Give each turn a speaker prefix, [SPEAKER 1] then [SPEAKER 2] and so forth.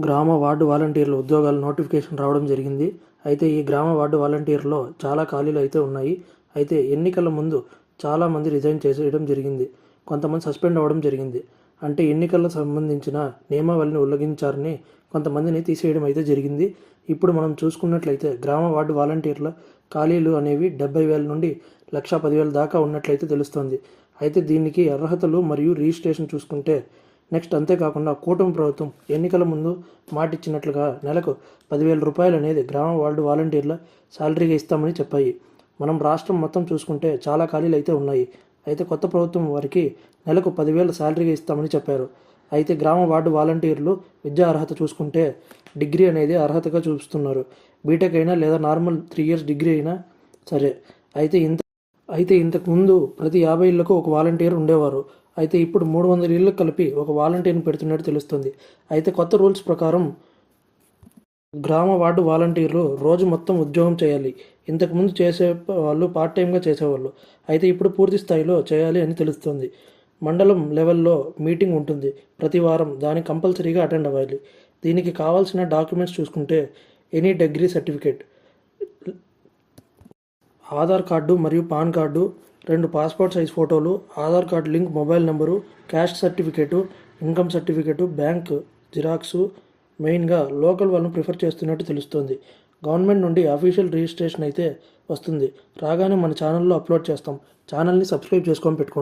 [SPEAKER 1] గ్రామ వార్డు వాలంటీర్ల ఉద్యోగాల నోటిఫికేషన్ రావడం జరిగింది. అయితే ఈ గ్రామ వార్డు వాలంటీర్లో చాలా ఖాళీలు అయితే ఉన్నాయి. అయితే ఎన్నికల ముందు చాలామంది రిజైన్ చేసేయడం జరిగింది. కొంతమంది సస్పెండ్ అవ్వడం జరిగింది. అంటే ఎన్నికలకు సంబంధించిన నియమావళిని ఉల్లంఘించారని కొంతమందిని తీసేయడం అయితే జరిగింది. ఇప్పుడు మనం చూసుకున్నట్లయితే గ్రామ వార్డు వాలంటీర్ల ఖాళీలు అనేవి 70,000 నుండి 1,10,000 దాకా ఉన్నట్లయితే తెలుస్తోంది. అయితే దీనికి అర్హతలు మరియు రిజిస్ట్రేషన్ చూసుకుంటే నెక్స్ట్ అంతేకాకుండా కూటమి ప్రభుత్వం ఎన్నికల ముందు మాటిచ్చినట్లుగా నెలకు 10,000 రూపాయలు అనేది గ్రామ వార్డు వాలంటీర్ల శాలరీగా ఇస్తామని చెప్పాయి. మనం రాష్ట్రం మొత్తం చూసుకుంటే చాలా ఖాళీలు అయితే ఉన్నాయి. అయితే కొత్త ప్రభుత్వం వారికి నెలకు 10,000 శాలరీగా ఇస్తామని చెప్పారు. అయితే గ్రామ వార్డు వాలంటీర్లు విద్యా అర్హత చూసుకుంటే డిగ్రీ అనేది అర్హతగా చూపిస్తున్నారు. బీటెక్ అయినా లేదా నార్మల్ 3 ఇయర్స్ డిగ్రీ అయినా సరే. అయితే ఇంతకుముందు ప్రతి 50 ఇళ్లకు ఒక వాలంటీర్ ఉండేవారు. అయితే ఇప్పుడు 300 ఇళ్లకు కలిపి ఒక వాలంటీర్ని పెడుతున్నట్టు తెలుస్తుంది. అయితే కొత్త రూల్స్ ప్రకారం గ్రామ వార్డు వాలంటీర్లు రోజు మొత్తం ఉద్యోగం చేయాలి. ఇంతకుముందు చేసే వాళ్ళు పార్ట్ టైంగా చేసేవాళ్ళు. అయితే ఇప్పుడు పూర్తి స్థాయిలో చేయాలి అని తెలుస్తుంది. మండలం లెవెల్లో మీటింగ్ ఉంటుంది ప్రతి వారం. దానికి కంపల్సరీగా అటెండ్ అవ్వాలి. దీనికి కావాల్సిన డాక్యుమెంట్స్ చూసుకుంటే any degree certificate, Aadhaar card మరియు పాన్ కార్డు, 2 పాస్పోర్ట్ సైజ్ ఫోటోలు, Aadhaar card link mobile number, caste certificate, income certificate, bank xerox. మెయిన్గా లోకల్ వాళ్ళని ప్రిఫర్ చేస్తున్నట్టు తెలుస్తుంది. గవర్నమెంట్ నుండి అఫీషియల్ రిజిస్ట్రేషన్ అయితే వస్తుంది. రాగానే మన ఛానల్లో అప్లోడ్ చేస్తాం. ఛానల్ని సబ్స్క్రైబ్ చేసుకొని పెట్టుకోండి.